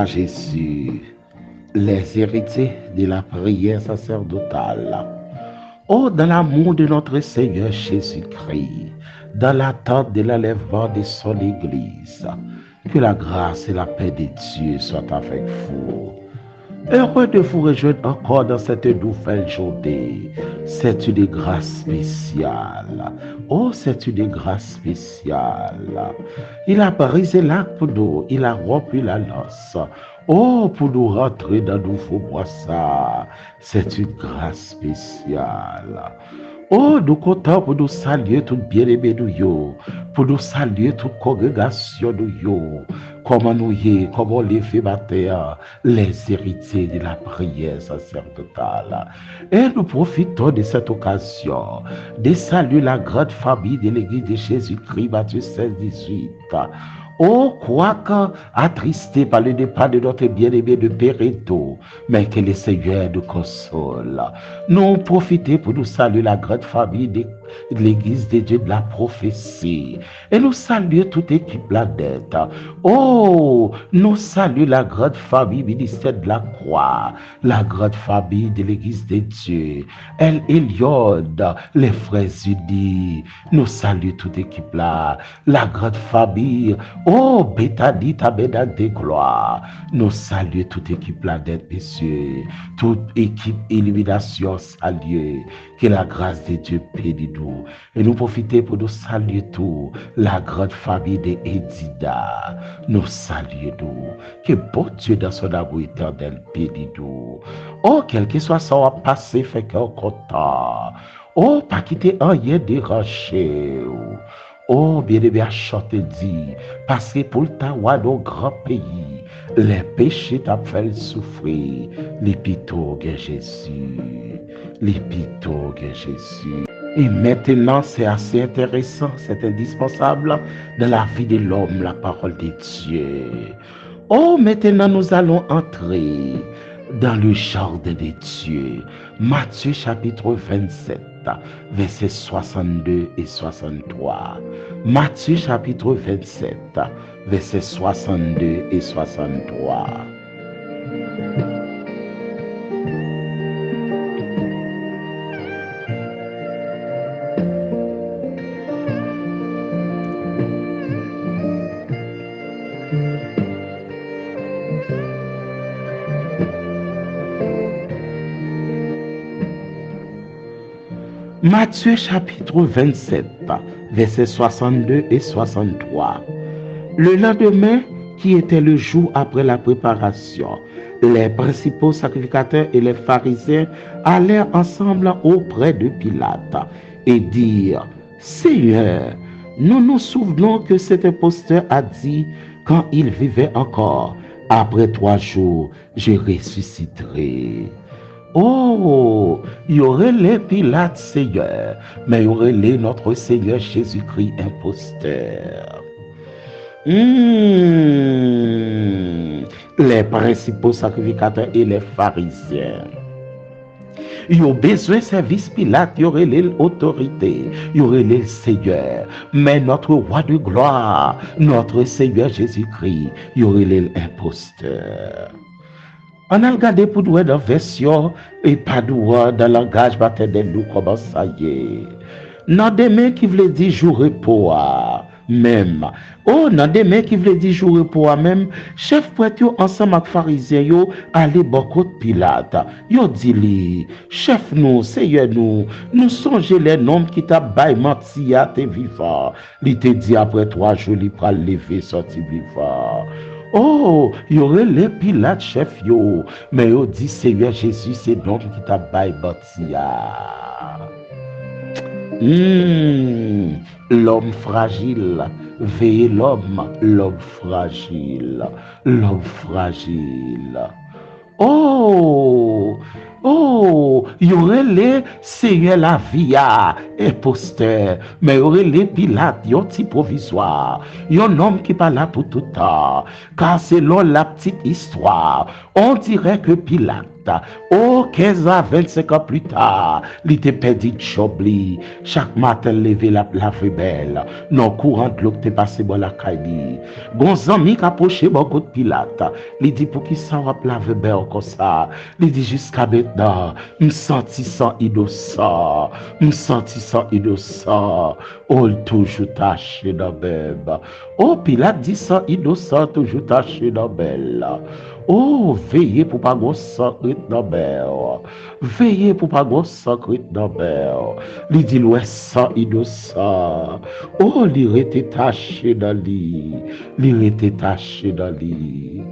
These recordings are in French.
Jésus, les héritiers de la prière sacerdotale. Oh, dans l'amour de notre Seigneur Jésus-Christ, dans l'attente de l'enlèvement de son Église, que la grâce et la paix de Dieu soient avec vous. Heureux de vous rejoindre encore dans cette nouvelle journée. C'est une grâce spéciale. Oh, c'est une grâce spéciale. Il a brisé l'arc pour nous, il a rompu la lance. Oh, pour nous rentrer dans nouveau mois, c'est une grâce spéciale. Oh, nous comptons pour nous saluer tout bien-aimé nous, pour nous saluer toute congrégation nous, comment nous y est, comment les fait matin, les héritiers de la prière sacerdotale. Et nous profitons de cette occasion de saluer la grande famille de l'Église de Jésus-Christ, Matthieu 16, 18. Oh, quoique attristé par le départ de notre bien-aimé de Péréto, mais que le Seigneur nous console. Nous profitons pour nous saluer la grande famille de l'Église de Dieu de la prophétie. Et nous saluons toute équipe planète. Oh, nous saluons la grande famille ministère de la croix, la grande famille de l'Église de Dieu, El Eliode, les frères unis. Nous saluons toute équipe là, la grande famille. Oh, Béthanie, tabernacle de gloire. Nous saluons toute équipe planète, messieurs. Toute équipe illumination salue. Que la grâce de Dieu bénisse nous. Et nous profitons pour nous saluer tout. La grande famille de Edida. Nous saluons nous. Que bon Dieu dans son amour éternel bénisse nous. Oh, quel que soit son passé, fait qu'on content. Oh, pas quitter rien déranger. Oh, bien-aimé, à chanter dit, parce que pour le temps, nos grands pays, les péchés t'ont fait souffrir, l'épitogue Jésus, l'épitogue Jésus. Et maintenant, c'est assez intéressant, c'est indispensable dans la vie de l'homme, la parole de Dieu. Oh, maintenant, nous allons entrer dans le jardin de Dieu. Matthieu chapitre 27. Versets 62 et 63. Matthieu chapitre 27, versets 62 et 63. Matthieu chapitre 27, versets 62 et 63. Le lendemain, qui était le jour après la préparation, les principaux sacrificateurs et les pharisiens allèrent ensemble auprès de Pilate et dirent, « Seigneur, nous nous souvenons que cet imposteur a dit quand il vivait encore, après 3 jours, je ressusciterai. » Oh, il y aurait les Pilates Seigneur, mais il y aurait les notre Seigneur Jésus-Christ imposteur. Les principaux sacrificateurs et les pharisiens. Il y a besoin de service Pilate, il y aurait l'autorité, il y aurait le Seigneur. Mais notre roi de gloire, notre Seigneur Jésus-Christ, il y aurait l'imposteur. On a regardé pour nous dans la version et pas dans le langage maternel, nous comment ça y est. Dans des mains qui voulaient dire jour repos même. Oh, dans des mains qui voulaient dire jour repos même, chef prêtre ensemble avec pharisiens yo aller beaucoup de Pilate. Yo dit li, chef nous, Seigneur nous songeons les noms qui t'a bail menti à tes vivants. Il te dit après 3 jours il pral lever sorti vivant. Oh, il y aurait les Pilates chef yo, mais yo dit Seigneur Jésus c'est donc qui t'a bail bâtia. L'homme fragile, veillez l'homme fragile, l'homme fragile. Oh, il y aurait les Seigneur la vie imposteur, mais il y aurait les Pilates, yon petit provisoire, yon homme qui parle là pour tout temps, car selon la petite histoire, On dirait que Pilate, 15 à 25 ans plus tard, il était perdu de chobli. Chaque matin, levé la belle. Non, courant de l'eau qui passé dans la caille. Gonzami qui approché beaucoup de Pilate. Il dit pour qui ça va laver belle comme ça. Il dit jusqu'à maintenant, me senti sans innocent. Me senti sans innocent. Oh, toujours taché dans belle. Oh, Pilate dit sans innocent, toujours taché dans belle. Oh, veillez pour pas go sacré dans belle. Veillez pour pas go sacré dans belle. Li dit l'ouest sans innocent. Oh, li était taché dans lui. Li était taché dans lui.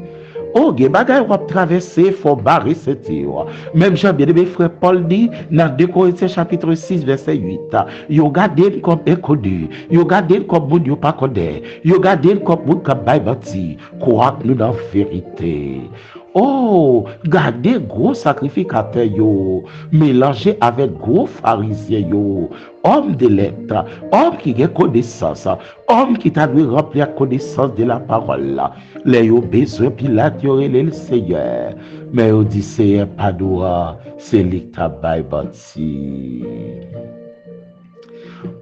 Oh, gen bagay wap traverser, faut barrer cette yo. Même Jean bien-aimé frère Paul dit dans 2 Corinthiens chapitre 6 verset 8. Yo gade comme inconnu, yo gade comme moun yo pas connaît, yo gade comme moun ka bay bati, croire nous dans vérité. Oh, gardez gros sacrificateur yo, mélangé avec gros pharisien yo, homme de lettres, homme qui a connaissance, homme qui t'a dû remplir connaissance de la parole. Les yo besoin Pilate yo le Seigneur, mais yo dit Seigneur pas doura, c'est lui qui t'a bay bâti.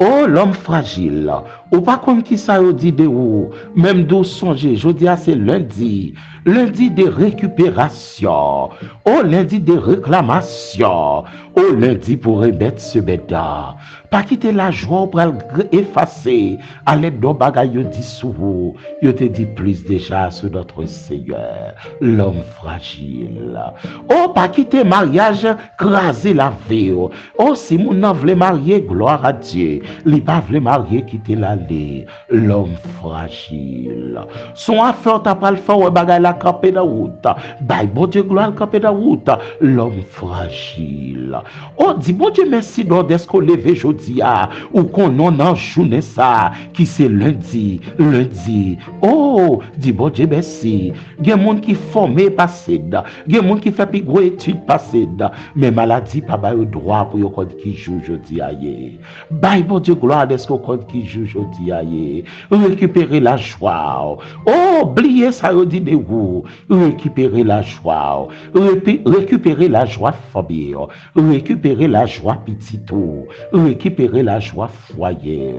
Oh, l'homme fragile, ou pas comme qui ça yo dit de ou, même d'où songer, je dis c'est lundi de récupération, oh lundi de réclamation, oh lundi pour remettre ce béda. Pas quitter la joie pour effacer, à l'aide d'un bagay yo dit sous vous, yo te dit plus déjà sur notre Seigneur, l'homme fragile. Oh, pas quitter mariage, craser la vie. Oh, si mon n'en voulait marier, gloire à Dieu, li pas voulait marier, quitter l'allée, l'homme fragile. Son affaire t'a pas le faire, ouais, bagay la camper dans route. Bye, bon Dieu, gloire, camper dans route. L'homme fragile. Oh, dis bon Dieu, merci d'est-ce qu'on levé jeudi, ou qu'on en journée ça, qui c'est lundi. Oh, dis bon Dieu, merci. Il y a des gens qui formé passé, il y a des gens qui fait plus gros études passé, mais maladie, pas le droit pour yon qui joue jeudi aïe. Bye, bon Dieu, gloire, d'est-ce qu'on qui joue jeudi aïe. Récupérer la joie. Oh, oubliez ça, yon dit de vous. Récupérer la joie. Récupérer la joie famille. Récupérer la joie petito. Récupérer la joie foyer.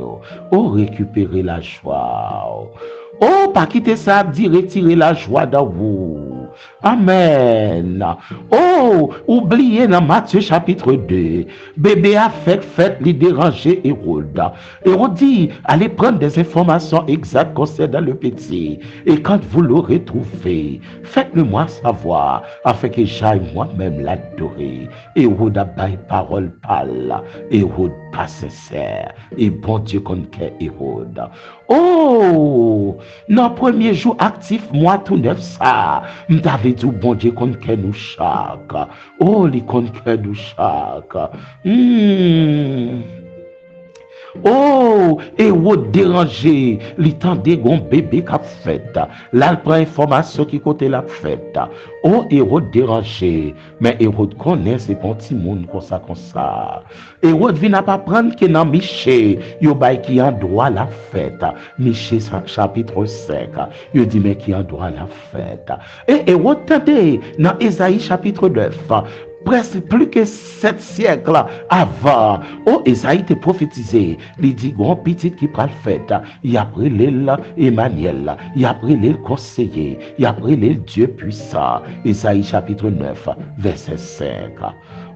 Oh, récupérer la joie. Oh, pas quitter ça, dit retirer la joie dans vous. Amen. Oh, oubliez dans Matthieu chapitre 2, bébé a fait les déranger Hérode. Hérode dit, allez prendre des informations exactes concernant le petit. Et quand vous l'aurez trouvé, faites-le moi savoir, afin que j'aille moi-même l'adorer. Hérode a bail parole pâle. Hérode pas sincère. Et bon Dieu conquiert Hérode. Oh, dans le premier jour actif, moi tout neuf ça. M't'avait dit bon Dieu conquiert nous chaque. Oh, il conquiert nous chaque. Oh, et vous dérangez, l'itendé gon bébé qu'a fait. Là, il prend information qui côté la fête. Oh, Hérode dérangé, mais Hérode connaît ces petits monde comme ça. Hérode vient pas prendre que dans Michée, yo bay qui en droit la fête. Michée chapitre 5, yo dit mais qui en droit la fête. Et Hérode tendez dans Ésaïe chapitre 9. Presque plus que 7 siècles avant, oh, Esaïe te prophétisé, il dit, grand petit qui prend le fait, il a pris l'île Emmanuel, il a pris l'île conseiller, il a pris l'île Dieu puissant, Esaïe chapitre 9, verset 5.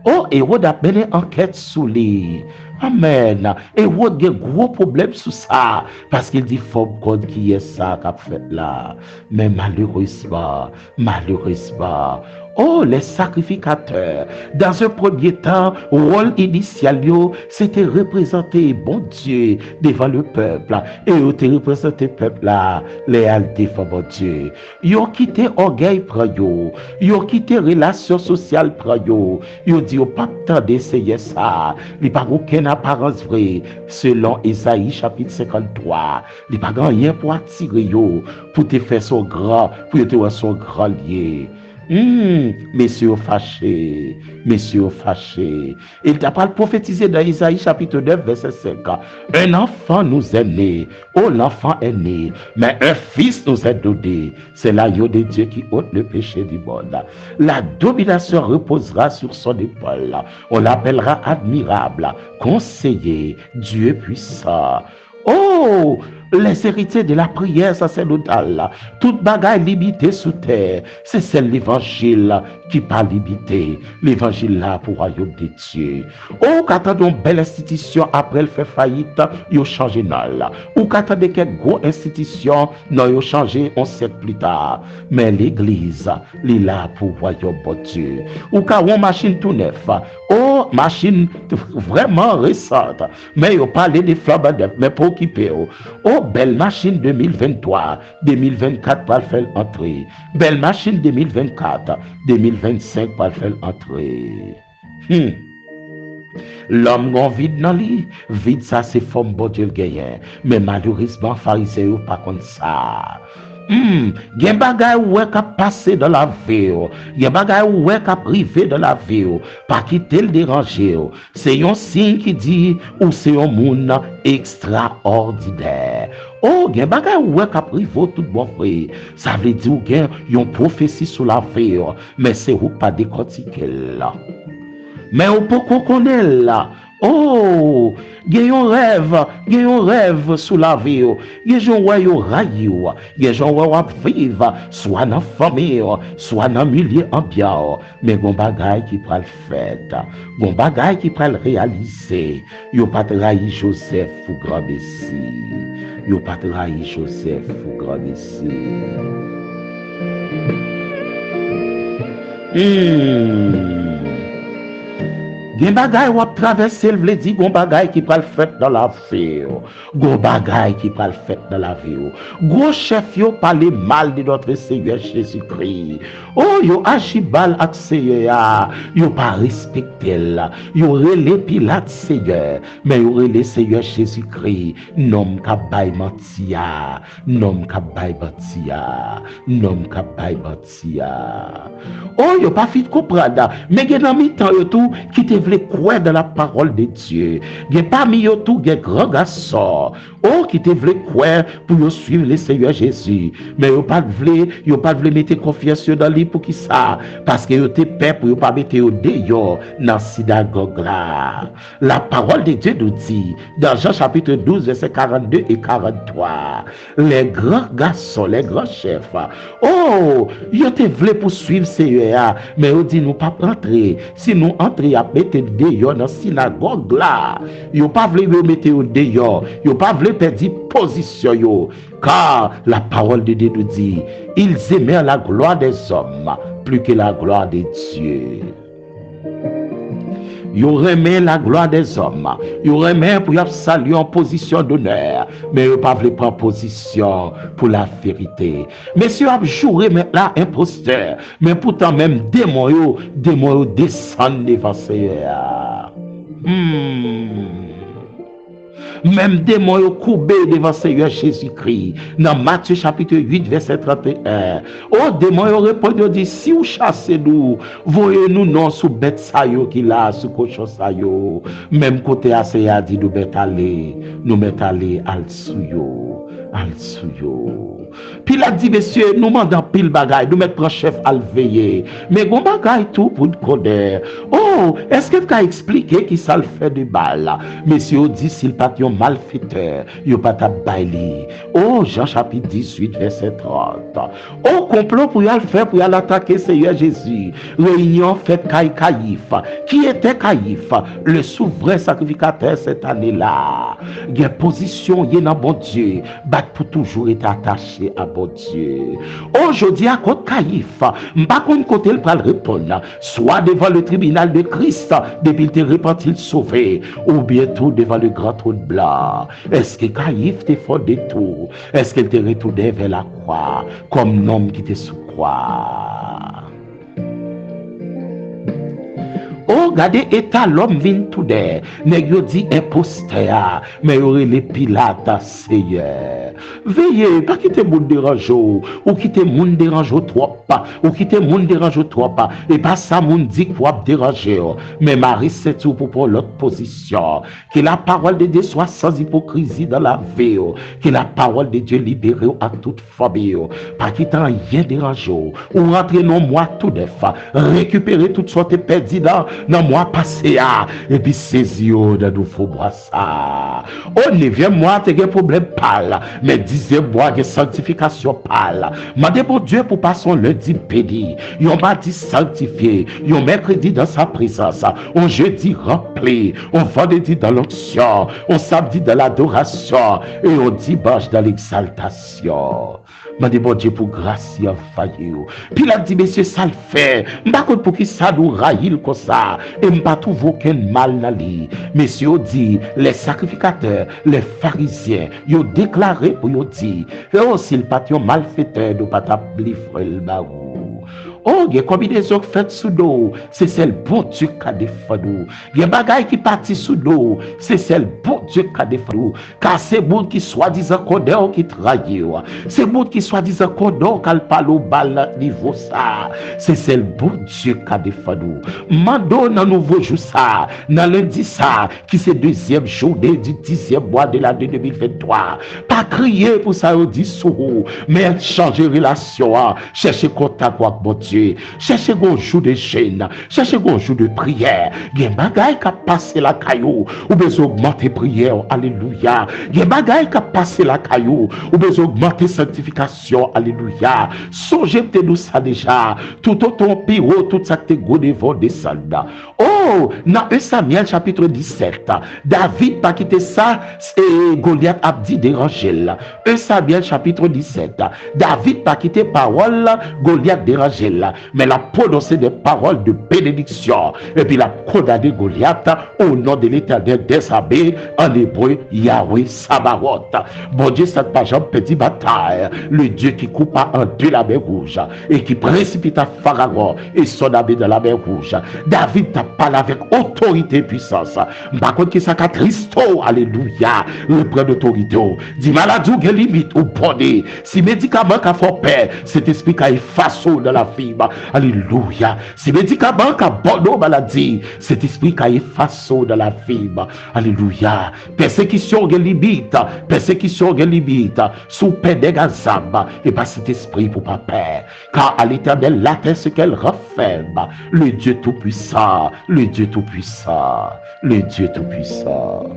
Oh, Hérode a mené enquête sous lui. Amen. Hérode a un gros problème sur ça, parce qu'il dit, faut God qui est ça qu'a fait là. Mais malheureusement, oh, les sacrificateurs, dans un premier temps, rôle initial, c'était représenter bon Dieu devant le peuple. Et ils ont représenté le peuple là, les altés devant bon Dieu. Ils ont quitté orgueil pour eux. Ils ont quitté relation sociale pour eux. Ils ont dit, au pas temps d'essayer ça. Il n'y a pas aucune apparence vraie, selon Ésaïe chapitre 53. Il n'y a pas rien pour attirer eux, pour te faire son grand, pour te faire son grand lié. Messieurs fâchés, messieurs fâchés. Il t'a pas prophétisé dans Isaïe chapitre 9, verset 5. Un enfant nous est né, oh l'enfant est né, mais un fils nous est donné. C'est l'agneau de Dieu qui ôte le péché du monde. La domination reposera sur son épaule. On l'appellera admirable, conseiller, Dieu puissant. Oh, les héritiers de la prière sacerdotale, toute bagaille limitée sous terre, c'est celle l'évangile qui pas limité. L'évangile là pour royaume de Dieu. Oh, qu'attendons belle institution après elle fait faillite, yo changé non. Ou qu'attendez quelle grosse institution, non yo changé on siècle plus tard. Mais l'église, elle est là pour royaume de Dieu. Ou qu'à une machine tout neuf. Oh, machine vraiment récente. Mais yo parlé des flambes neufs, mais pour occuper. Oh, belle machine 2023, 2024 pour faire entrer. Belle machine 2024, 2025 pour faire entrer. L'homme gon vide dans lui, vide ça c'est forme bon Dieu le gagne. Mais malheureusement, pharisien pas comme ça. Gen bagay ouè ka passe dans la vie, gen bagay ouè ka privé dans la vie, pas quitter le déranger. C'est un signe qui dit ou c'est un monde extraordinaire. Oh, gen bagay ouè ka privé tout bon frère. Ça veut dire gen yon prophétie sur la vie, mais c'est ou pas décortiquer là. Mais on peut connaître là. Oh, gen yon rêve sous la vie. Gen yon wè yon rayi, gen yon wè wap vive, soit dans famille, soit dans milieu ambiant. Mais gon bagay qui pral fait, gon bagay qui pral réaliser. Yo pas trahi Joseph ou grand Messie. Yo pas trahi Joseph ou grand Messie. Gen bagay wap traverser le vle di gon bagay qui pral fait dans la vie. Gon bagay qui pral fait dans la vie. Gros chef yo parle mal de notre Seigneur Jésus-Christ. Oh yo agi mal ak Seigneur, yo pas respecté la. Yo relé Pilate Seigneur, mais yo relé Seigneur Jésus-Christ, nom ka bay mentia, nom ka bay mentia, nom ka bay mentia. Oh yo pas fit comprendre, mais gen nan mi temps yo tout qui te vle croire dans la parole de Dieu. Gen parmi yo tout gen grand garçon. Oh qui te vle croire pour yo suivre le Seigneur Jésus. Mais yo pas vle mettre confiance dans lui pour qui ça parce que yo te peur pour yo pas mettre yo dehors dans synagogue là. La parole de Dieu nous dit dans Jean chapitre 12 verset 42 et 43. Les grands garçons, les grands chefs. Oh, yo te vle pour suivre Seigneur, mais yo dit nous pas rentrer. Si nous entrer à mettre dehors dans synagogue là, yo pas vle mettre yo dehors, yo pas vle perdre position yo, car la parole de Dieu nous dit ils aimèrent la gloire des hommes plus que la gloire de Dieu. Yo remet la gloire des hommes, yo remet pour y saluer en position d'honneur, mais yo pas vle prendre position pour la vérité. Monsieur a joué maintenant imposteur, mais pourtant même démon yo descendent devant Seigneur. Même démon yo courbé devant Seigneur Jésus-Christ. Dans Matthieu chapitre 8 verset 31. Oh démon yo répond yo dit si vous chassez nous, voyez-nous non sous bête sa yo qui là sous cochon sa yo. Même côté à Seigneur dit nous mettre aller al sou yo. Puis il a dit, messieurs, nous mandons pile bagaille, nous mettons chef à le veiller. Mais gon bagaille tout pour nous connaître. Oh, est-ce que tu as expliqué qui ça le fait de mal? Messieurs, dit s'il pas un malfaiteur, il pas ta baili. Oh, Jean chapitre 18, verset 30. Oh, complot pour y aller faire, pour y aller attaquer Seigneur Jésus. Réunion faite Caïphe. Qui était Caïphe? Le souverain sacrificateur cette année-là. Il y a position, il y a dans bon Dieu. Bat pour toujours être attaché à bon Dieu. Aujourd'hui, à côté Caïphe, pas qu'on côté le pral répondre, soit devant le tribunal de Christ, depuis il te repenti sauvé, ou bientôt devant le grand trône blanc. Est-ce que Caïphe te fait des tours? Est-ce qu'il te retourné vers la croix, comme homme qui te sous croix? Oh, regardez, état l'homme vient tout der. Nèg yo dit imposteur, mais yo les Pilate Seigneur. Veillez, pas quitter moun dérange ou quitter moun dérange trop pas, ou quitter moun dérange trop pas, et pas ça moun dit quoi déranger. Mais Marie c'est tout pour l'autre position. Que la parole de Dieu soit sans hypocrisie dans la vie, que la parole de Dieu libère à toute famille, pas quitter rien déranger, ou rentrer dans moi tout de fois, récupérer toute sorte perdu dans moi passé, et puis saisir dans nous faut boire ça. Au 9e mois, tu as un problème pâle, mais 10e mois, de sanctification pâle. Mandez pour Dieu pour passer lundi béni, yon mardi sanctifié, yon mercredi dans sa présence, on jeudi rempli, on vendredi dans l'onction, on samedi dans l'adoration, et on dimanche dans l'exaltation. Mandez bon Dieu pour grâce et faillir. Puis il a dit, monsieur, ça le fait. M'pas contre pour qui ça nous raille comme ça. Et m'pas trouve aucun mal dans lui. Monsieur dit, les sacrificateurs, les pharisiens, ils ont déclaré pour ils dit, oh, s'il pas un malfaiteur, nous pas livrer le barou. Oh, il y a combinaison faite sous l'eau, c'est celle bon Dieu qui a défendu. Il y a des bagailles qui partent sous l'eau, c'est celle bon Dieu qui a défendu. Car c'est bon qui soi-disant condamné qui trahit. C'est bon qui soi-disant condamné qui parle au bal niveau ça. C'est celle bon Dieu qui a défendu. Mando dans nouveau jour ça, dans lundi ça, qui c'est deuxième journée du 10e mois de l'année 2023. Pas crier pour ça, on dit sous, mais changer relation, chercher contact avec mon Dieu. Cherchez un jour de jeûne, cherchez un jour de prière. Il y a des bagailles qui a passé la caillou, ou besoin augmenter prière, alléluia. Il y a des bagailles qui a passé la caillou, ou besoin augmenter sanctification, alléluia. Songez peut-être nous ça déjà, tout autant pire, tout ça que vous devons descendre. Oh, dans 1 Samuel chapitre 17, David pas quitté ça, et Goliath a dit déranger. 1 Samuel chapitre 17, David pas quitté parole, Goliath déranger. Mais la prononcé des paroles de bénédiction et puis la condamné Goliath au nom de l'Éternel des armées, en hébreu Yahweh Sabaoth. Bon Dieu, cette page en petite bataille, le Dieu qui coupa en deux la mer rouge et qui précipita Pharaon et son armée dans la mer rouge. David t'a parlé avec autorité et puissance. Par contre, qui ça Christo, alléluia, reprend l'autorité. Dit maladie ou limite ou bonnet. Si médicament qu'a fait peur, cet esprit qui est façon de la fibre. Alléluia. Si médicament qu'a bon maladie, cet esprit qui est façon de la fibre. Alléluia. Persécution de limite, persécution de limite, sous peine de gazab, et pas cet esprit pour pas peur. Car à l'Éternel, la terre ce qu'elle referme, le Dieu tout-puissant, le Dieu tout-puissant, le Dieu tout-puissant.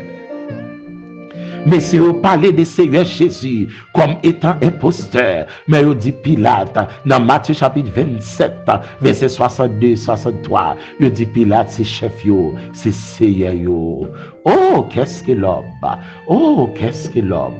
Mais si vous parlez de Seigneur Jésus comme étant imposteur, mais vous dit Pilate, dans Matthieu chapitre 27, verset 62-63, vous dit Pilate, c'est chef, c'est Seigneur. Oh, qu'est-ce que l'homme? Oh, qu'est-ce que l'homme?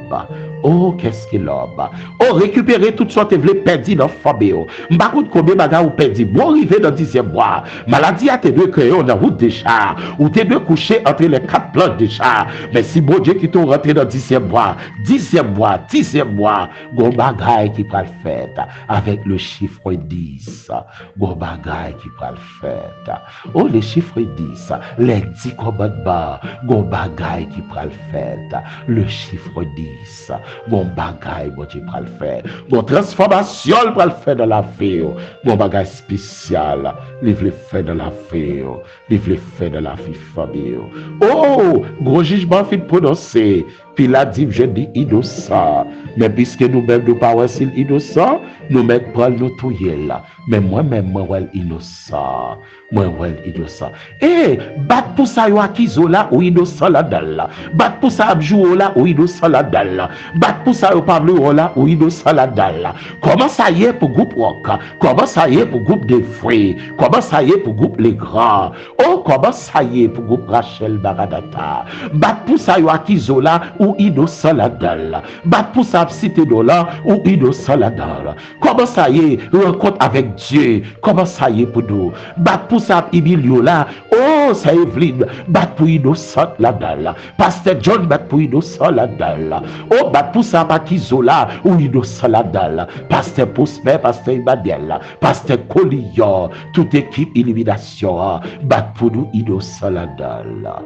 Oh, qu'est-ce que l'homme? Oh, récupérer toutes sortes de perdu dans la famille. M'bakout combien bagarre ou perdu. Bon, arrivé dans 10e mois. Maladie a été deux créés dans la route déjà. Ou t'es deux couchés entre les 4 plantes déjà. Mais si bon Dieu qui t'ont rentré dans 10e mois, 10e mois, 10e mois, gon bagaille qui va le faire avec le chiffre 10. Gon bagaille qui va le faire. Oh, le chiffre 10, les 10 commandements, gon bagaille qui va le faire. Le chiffre 10. Mon bagaille, mon Dieu, pour le faire. Mon transformation, pour le faire dans la vie. Mon bagaille spécial, il veut le faire dans la vie. Il veut le faire dans la vie famille. Oh, gros jugement fait prononcer. Puis là, dit, je dis innocent. Mais puisque nous-mêmes, nous parlons s'il innocent, nous-mêmes, nous touiller là. Mais moi-même, moi, innocent. Moi, innocent. Eh, bat pour ça, yo akizo là, ou innocent là-dedans. Bat pour ça, abjou là, ou innocent là-dedans. Bat pour ça, yo pablo là, ou innocent là-dedans. Comment ça y est pour groupe rock? Comment ça y est pour groupe des frères? Comment ça y est pour groupe les grands? Oh, comment ça y est pour groupe Rachel Baradata? Bat pour ça, yo akizo là, ou innocent là-dedans. Bat pour ça, cité là, ou innocent là-dedans. Comment ça y est, rencontre avec Dieu? Comment ça y est pour nous? Bat pour ça Ibilio là. Oh, ça Evelyne, bat pour innocent là-dedans. Pasteur John bat pour innocent là-dedans. Oh, bat pour ça Pakizola ou innocent là-dedans. Pasteur Prosper, Pasteur Ibadiel, Pasteur Collier, toute équipe illumination, bat pour nous innocent là-dedans.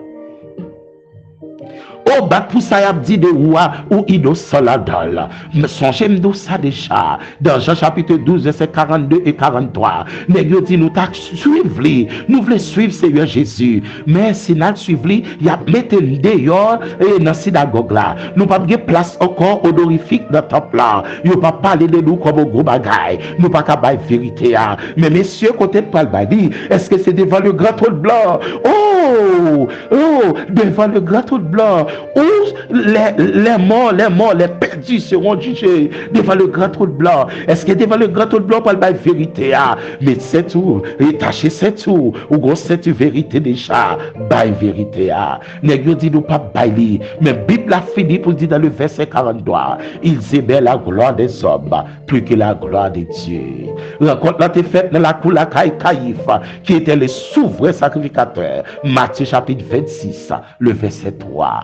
Oh, bat pour ça, y a dit de roi ou innocent là-dedans. Mais songez-moi ça déjà. Dans Jean chapitre 12, verset 42 et 43. Nous dit nous t'a suivre, nous voulons suivre Seigneur Jésus. Mais si nous suivons, il y a mettre dehors et dans la synagogue là. Nous pas de place encore honorifique dans le temple là. Nous pas parler de nous comme un gros bagaille. Nous pas qu'à bailler vérité. Mais messieurs, côté de Palbadi, est-ce que c'est devant le grand trône blanc? Oh, devant le grand trône blanc. Où les morts, les perdus seront jugés devant le grand trône blanc. Est-ce que devant le grand trône blanc, pas la vérité? Mais c'est tout. Et tâchez, c'est tout. Ou gros, c'est une vérité déjà. Bail vérité. N'est-ce dit nous pas bailler. Mais Bible a fini pour dire dans le verset 43. Ils aimaient la gloire des hommes plus que la gloire de Dieu. Rencontre là, t'es faite dans la cour la Caïphe, qui était le souverain sacrificateur. Matthieu chapitre 26, le verset 3.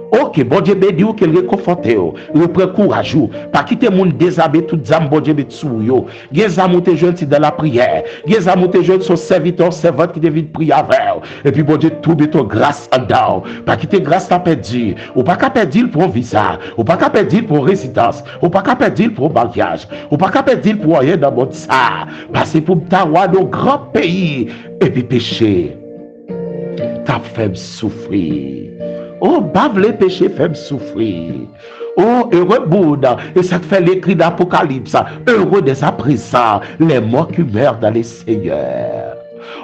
Ok, bon Dieu béni ou qu'elle réconforte ou, reprend courage ou, pas quitter mon déshabillé tout zam bon Dieu béni sou yo. Gen zam ou te jeune dans la prière, gen zam ou te jeune son serviteur servante qui devine prier avec. Et puis bon Dieu tout béton grâce en dedans. Pas quitter grâce à perdu, ou pas qu'à perdre pour un visa, ou pas qu'à perdre pour résidence, ou pas qu'à perdre pour mariage, ou pas qu'à perdre pour rien dans mon ça. Parce pour ta roi nos grands pays et puis péché. Ta fait souffrir. Oh, bave les péchés, fait souffrir. Oh, heureux Bouddha, et ça fait l'écrit d'Apocalypse. Heureux des présents, les morts qui meurent dans les seigneurs.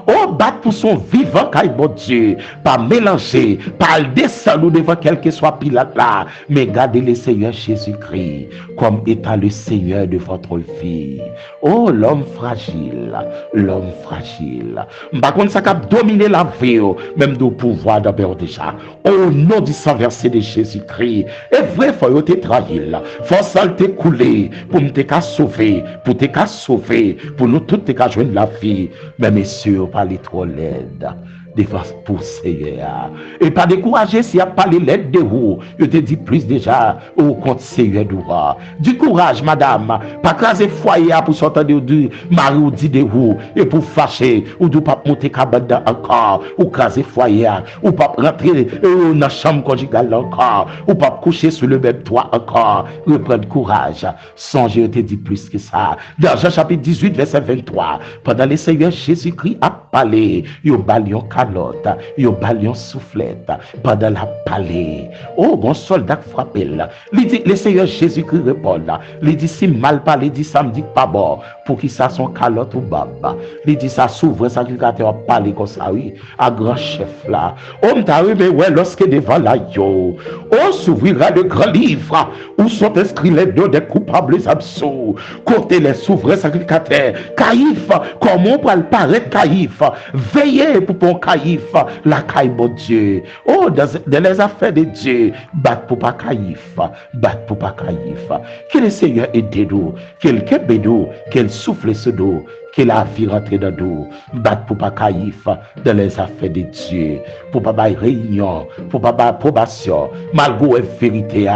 Oh, battre pour son vivant, car bon Dieu, pas mélanger, pas descendre devant quel que soit Pilate là, mais gardez le Seigneur Jésus-Christ comme étant le Seigneur de votre vie. Oh, l'homme fragile, l'homme fragile. Par contre, ça a dominé la vie, même de pouvoir d'abord déjà. Au nom du sang versé de Jésus-Christ, et vrai, faut te trahir, faut ça te couler, pour nous te sauver, pour te sauver, pour nous tous te joindre la vie. Mais messieurs, parlez trop laide. Devant pour Seigneur. Et pas décourager s'il n'y a pas les lettres de vous. Je te dis plus déjà au compte Seigneur du roi. Du courage, madame. Pas craser foyer pour sortir de mari ou dit de vous. Et pour fâcher. Ou de pas monter cabane encore. Ou craser foyer. Ou pas rentrer dans la chambre conjugale encore. Ou pas coucher sur le même toit encore. Reprendre courage. Songez, je te dis plus que ça. Dans Jean chapitre 18, verset 23. Pendant le Seigneur Jésus-Christ a parlé. Yo balion calotte, yo balion soufflette pendant la palais. Oh, bon soldat frappé là. Le Seigneur Jésus-Christ répond là. Il dit si mal parlé, il dit ça me dit pas bon. Pour qui ça son calotte ou baba. Il dit ça souverain sacrificateur parler comme ça, oui. À grand chef là. Oh, m'ta mais ouais, lorsque devant la yo. Oh, s'ouvrira le grand livre où sont inscrits les noms des coupables absous. Côté les souverains sacrificateurs. Caïphe, comment on peut le paraître Caïphe? Veillez pour ton Caïphe, la caille bon Dieu. Oh, dans les affaires de Dieu, battre pour pas Caïphe, battre pour pas Caïphe. Que le Seigneur aide nous, qu'il keppe nous, qu'il souffle ce dos, qu'il a vie rentrer dans nous, battre pour pas Caïphe dans les affaires de Dieu, pour pas bailler réunion, pour pas bailler probation, malgré la vérité,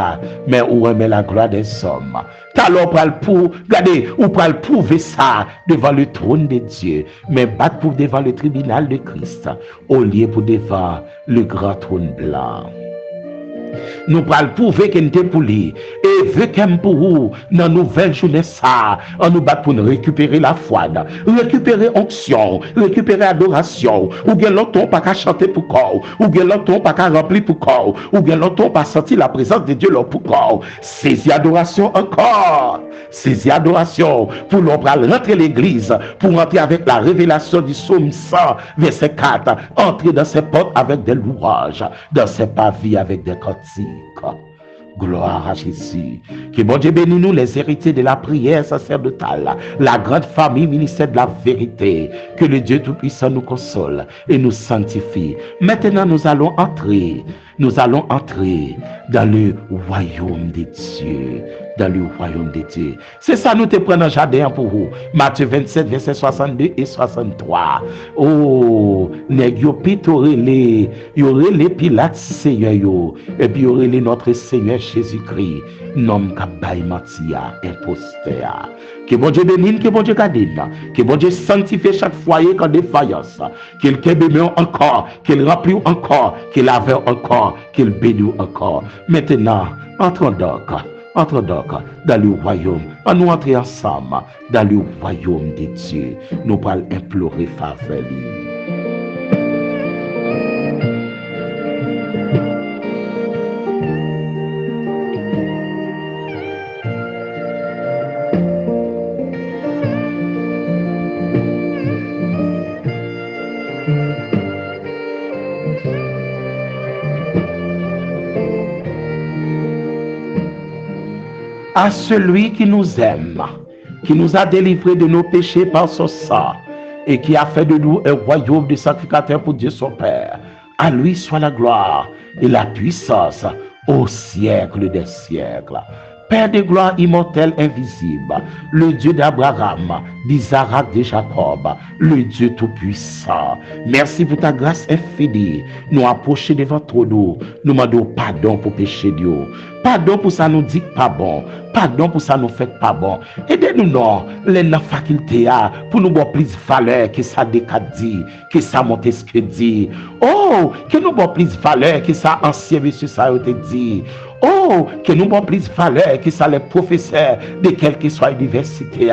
mais où remet la gloire des hommes. Alors, pour regardez, ou pour prouver ça devant le trône de Dieu, mais battre pour devant le tribunal de Christ, au lieu pour devant le grand trône blanc. Nous pral prouver qu'il était pour lui et veut qu'aime pour vous dans nouvelle journée ça on nous bat pour nous récupérer la foi, récupérer onction, récupérer adoration, ou bien l'autre pas qu'à chanter pour corps, ou bien l'autre pas qu'à remplir pour corps, ou bien l'autre pas sentir la présence de Dieu leur pour corps. Saisis adoration encore, saisis adoration pour l'on pral rentrer l'église, pour rentrer avec la révélation du psaume 100 verset 4, entrer dans ses portes avec des louanges, dans ses pavis avec des cantiques. Gloire à Jésus. Que bon Dieu bénisse nous les héritiers de la prière sacerdotale, la grande famille ministère de la vérité. Que le Dieu Tout-Puissant nous console et nous sanctifie. Maintenant nous allons entrer dans le royaume de Dieu. dans le royaume de Dieu. C'est ça nous te prenons en jardin pour vous. Matthieu 27, verset 62 et 63. Oh, nèg yo pitorele, yo relé Pilate Seigneur yo, et puis yo relé notre Seigneur Jésus-Christ, nom ka bay matia imposteur. Que bon Dieu bénisse, que bon Dieu garde, que bon Dieu sanctifie chaque foyer qu'en défaillance, qu'il bénisse encore, qu'il remplit encore, qu'il lave encore, qu'il bénisse encore. Maintenant, entrons donc dans le royaume. On nous entrer ensemble dans le royaume de Dieu. Nous allons implorer faveur. À celui qui nous aime, qui nous a délivrés de nos péchés par son sang et qui a fait de nous un royaume de sacrificateurs pour Dieu son Père. À lui soit la gloire et la puissance au siècle des siècles. Père de gloire immortel invisible, le Dieu d'Abraham, d'Isaac, de Jacob, le Dieu tout-puissant. Merci pour ta grâce infinie. Nous approchons devant toi, nous demandons pardon pour péché Dieu. Pardon pour ça nous dit pas bon. Pardon pour ça nous fait pas bon. Aidez-nous non, les facultés pour nous avoir plus valeur que ça dit, que ça Montesquieu dit. Oh, que nous avons plus valeur que ça ancien monsieur ça a été dit. Oh, que nous avons plus valeur que ça les professeurs de quelle que soit l'université.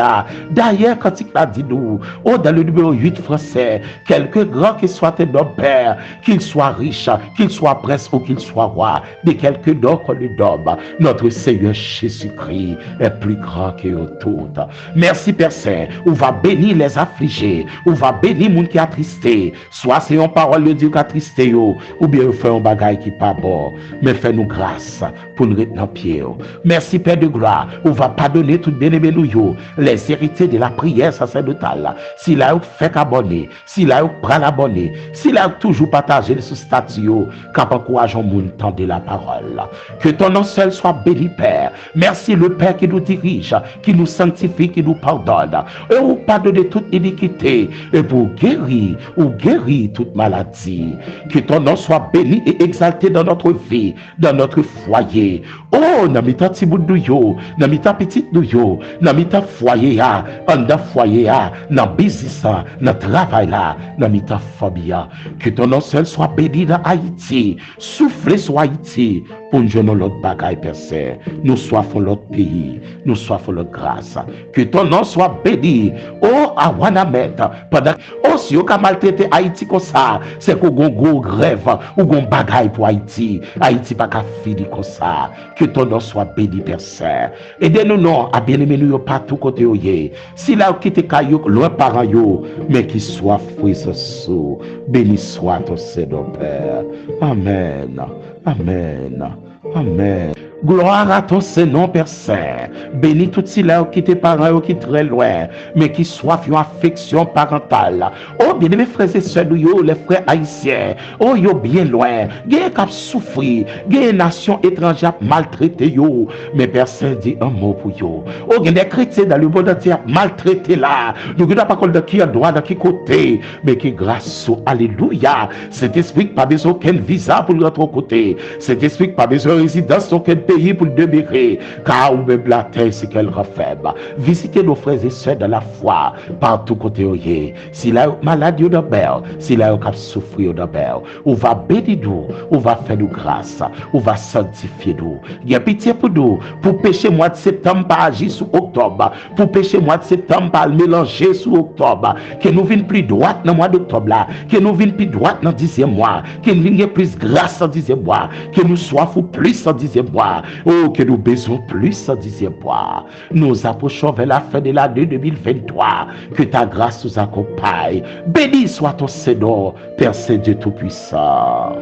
D'ailleurs, quand il a dit nous, oh, dans le numéro 8 français, quelque grand que soit nos pères, qu'il soit riche, qu'il soit prince ou qu'il soit roi, de quelque don qu'on lui donne, notre Seigneur Jésus-Christ est plus grand que tout. Merci Père Saint, on va bénir les affligés, on va bénir les gens qui attristés, soit c'est une parole de Dieu qui attristé, ou bien on fait un bagage qui pas bon, mais fais-nous grâce pour nous retenir en pied. Merci Père de gloire, on va pardonner tout bien-aimé nous, les héritiers de la prière sacerdotale. S'il a fait qu'abonner, s'il a pris l'abonner, s'il a toujours partagé ce statut, quand encourageons le monde tendre la parole. Que ton nom seul soit béni, Père. Merci le Père qui nous dirige, qui nous sanctifie, qui nous pardonne. Et vous pardonne toute iniquité, et pour guérir ou guérir toute maladie. Que ton nom soit béni et exalté dans notre vie, dans notre foyer. Oh, dans mes temps petit bout de yo, dans mes temps petit de yo, dans mes temps foyer là, dans foyer là, dans business là, dans travail là, dans mes temps famille. Que ton nom seul soit béni dans Haïti. Soufflez sur Haïti pour nous donner l'autre bagaille, Père Saint. Nous soifons l'autre pays, nous soifons l'autre grâce. Que ton nom soit béni. Oh, à Wanamet, pendant oh, si on a maltraité Haïti comme ça, c'est qu'on a une grève ou qu'on bagaille pour Haïti. Haïti pas qu'à finir comme ça. Que ton nom soit béni, Père Saint. Aidez-nous non à bien aimer nous partout côté où y est. Si là qui te caillou loin parents yo, mais qui soit fruit sous. Béni soit ton Seigneur Père. Amen. Amen. Amen. Gloire à ton Seigneur, Père Saint. Bénis tous ceux qui étaient parents qui très loin, mais qui soif une affection parentale. Oh, bien mes frères et sœurs, les frères haïtiens. Oh, yo bien loin. Gagne cap souffrir. Gagne nation étrangère maltraité yo. Mais Père Saint dit un mot pour yo. Oh, gagne des chrétiens dans le monde entier maltraité là. Nous ne pas de qui a droit, de qui côté, mais qui grâce au Alléluia. Cet esprit pas besoin aucun visa pour l'autre côté. Cet esprit pas besoin de résidence aucun pays pour demeurer, car ou même la terre c'est qu'elle refaible. Visitez nos frères et sœurs de la foi partout côté où y est. Si la maladie ou belle, si la cap souffrir ou belle, on va bénir nous, on va faire nous grâce, on va sanctifier nous. Il y a pitié pour nous, pour pécher mois de septembre pas agir sous octobre, pour pécher mois de septembre pas mélanger sous octobre, que nous vînes plus droite dans le mois d'octobre là, que nous vînes plus droite dans le 10e mois, que nous vînes plus grâce en 10e mois, que nous soifons plus en 10e mois. Oh, que nous besoin plus en 10e mois. Nous approchons vers la fin de l'année 2023. Que ta grâce nous accompagne. Béni soit ton Seigneur, Père Saint Dieu Tout-Puissant.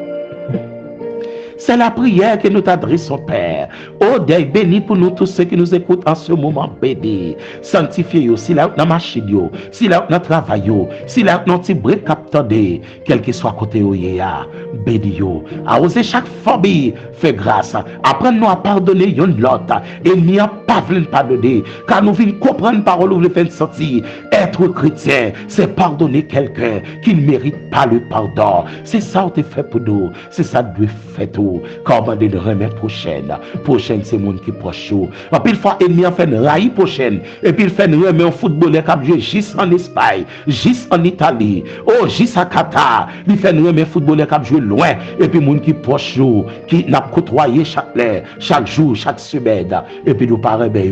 C'est la prière que nous t'adressons, Père. Oh, Dieu, béni pour nous tous ceux qui nous écoutent en ce moment, béni. Sanctifiez-vous, si là, dans la machine, si là, dans le travail, si là, dans le petit brique captandé, quel que soit côté où il y a, béni. À oser chaque famille, fait grâce. Apprendre-nous à pardonner yon l'autre. Et n'y a pas voulu pardonner. Car nous venons comprendre parole ou le fait sortir. Être chrétien, c'est pardonner quelqu'un qui ne mérite pas le pardon. C'est ça que tu fait pour nous. C'est ça que tu fais tout. Comment de le remettre prochaine. Prochaine, c'est le monde qui est proche. Et puis, il faut ennemi en fait une raille prochaine. Et puis, il fait une remettre un footballeur qui a joué juste en Espagne, juste en Italie. Oh, juste à Qatar. Il fait une remettre un footballeur qui a joué loin. Et puis, les gens qui proche, qui n'a côtoyé chaque jour, chaque semaine. Et puis, nous parlons bien.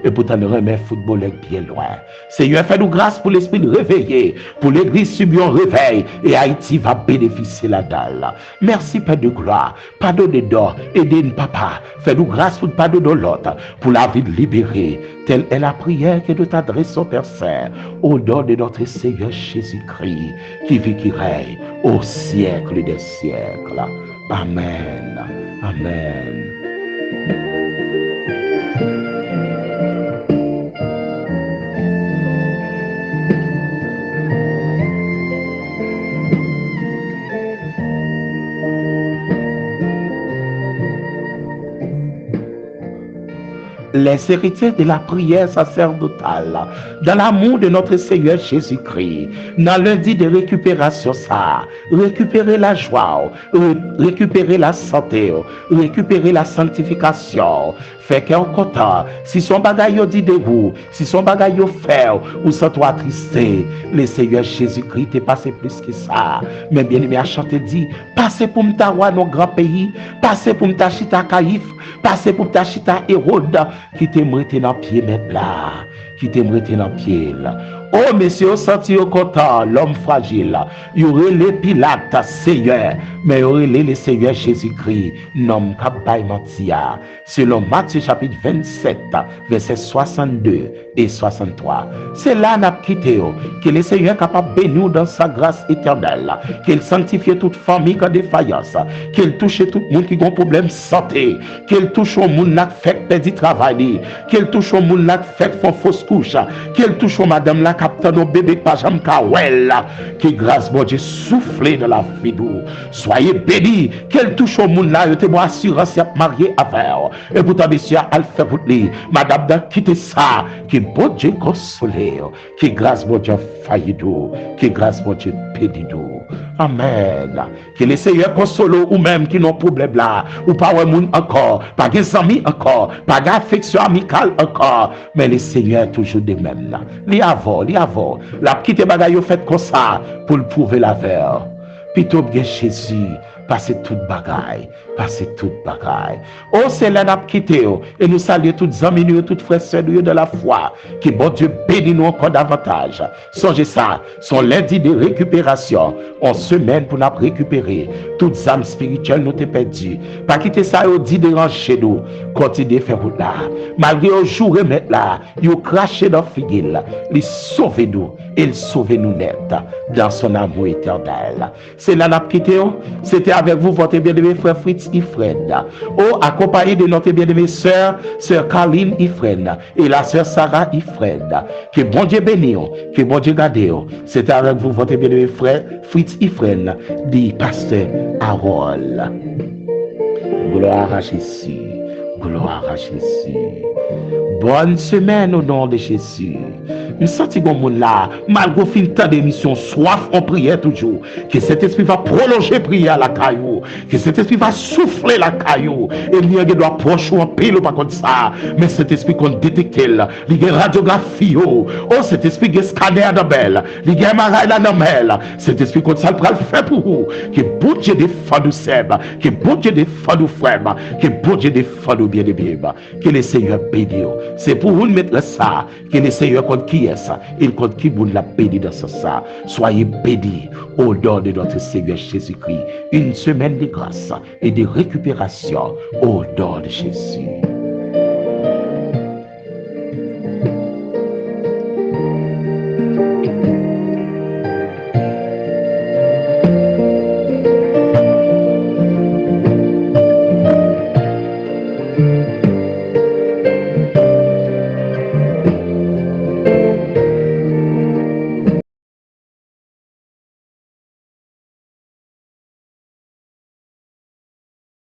Et pourtant, nous remettre un footballeur bien loin. Seigneur, fais-nous grâce pour l'esprit de réveiller. Pour l'église subir un réveil. Et Haïti va bénéficier la dalle. Merci, Père de gloire. Pardonnez d'or. Aidez-nous, Papa. Fais-nous grâce pour pardonner l'autre. Pour la vie libérée. Telle est la prière que nous t'adressons, Père Saint, au nom de notre Seigneur Jésus-Christ, qui vit, qui règne au siècle des siècles. Amen. Amen. Les héritiers de la prière sacerdotale, dans l'amour de notre Seigneur Jésus-Christ, dans lundi de récupération, ça, récupérer la joie, récupérer la santé, récupérer la sanctification, fait qu'un content, si son bagaille dit de vous, si son bagaille fait, ou sans toi tristé, le Seigneur Jésus-Christ t'est passé plus que ça. Mais bien aimé à chanter dit, passez pour m'tawa nos grands pays, passez pour m'tachita Caïf, passez pour m'tachita Hérode, qui t'aimerait dans pied mettre là, qui t'aimerait dans pied là. Oh, messieurs, senti au content, l'homme fragile, il y aurait les Pilates, Seigneur, mais il y aurait les Seigneur Jésus-Christ, nom Kabay Mantia, selon Matthieu chapitre 27, versets 62 et 63. C'est là n'a quitté, que le Seigneur est capable de bénir dans sa grâce éternelle, qu'il sanctifie toute famille qui a défaillance, qu'il touche tout le monde qui a un problème de santé, qu'il touche au monde qui fait perdre du travail, qu'il touche au monde qui fait fausse couche, qu'il touche au madame là capteur nos bébés pas jamais kawel, qui grâce bon Dieu souffler dans la vie nous. Soyez bénis, qu'elle touche au monde là, te moi assurance à marier avec. Et pourtant monsieur al fait pour lui, madame da quitter ça, qui bon Dieu consoler, qui grâce bon Dieu failli nous, qui grâce bon Dieu béni nous. Amen. Que le Seigneur console ou même qui n'ont problème là, ou pas un monde encore, pas des amis encore, pas d'affection amicale encore, mais le Seigneur toujours de même là. Li avant, la petite bagaille fait comme ça pour le prouver la verre. Plutôt bien Jésus, passer toute bagaille, Oh, c'est là n'a quitté et nous saluons toutes amis, toutes frères sœurs de la foi, qui bon Dieu bénit nous encore davantage. Songez ça, son lundi de récupération, en semaine pour nous récupérer toutes âmes spirituelles nous t'es perdues. Pas quitter ça au dit de chez nous, continuez faire route là. Malgré au jour remettre là, vous crachez dans figuille, il sauve nous, il sauve nous net dans son amour éternel. C'est là n'a quitté, c'était avec vous votre bien-aimé frère Fritz Ifred. Oh, accompagné de notre bien-aimée sœur Caroline Ifred et la sœur Sarah Ifred. Que bon Dieu bénisse, que bon Dieu garde. C'est avec vous votre bien-aimé frère Fritz Ifred, dit pasteur Harold. Gloire à Jésus. Gloire à Jésus. Bonne semaine au nom de Jésus. Nous sentons que mon là, malgré fin temps d'émission, soif en prière toujours. Que cet esprit va prolonger prière à la caillou. Que cet esprit va souffler la caillou. Et il doit proche en pile ou pas comme ça. Mais cet esprit qu'on détecte, il y a radiographie. Oh, cet esprit qui est scanner à belle. Il y a marais à la cet esprit qu'on ça le fait pour vous. Que bon Dieu défend nous sèbe. Que bon Dieu défend nous frères. Que bon Dieu défend nous bien. Que le Seigneur bénisse. C'est pour vous mettre ça. Que le Seigneur compte qui est ça. Il compte qui vous l'a béni dans ce ça. Soyez bénis au nom de notre Seigneur Jésus-Christ. Une semaine de grâce et de récupération au nom de Jésus.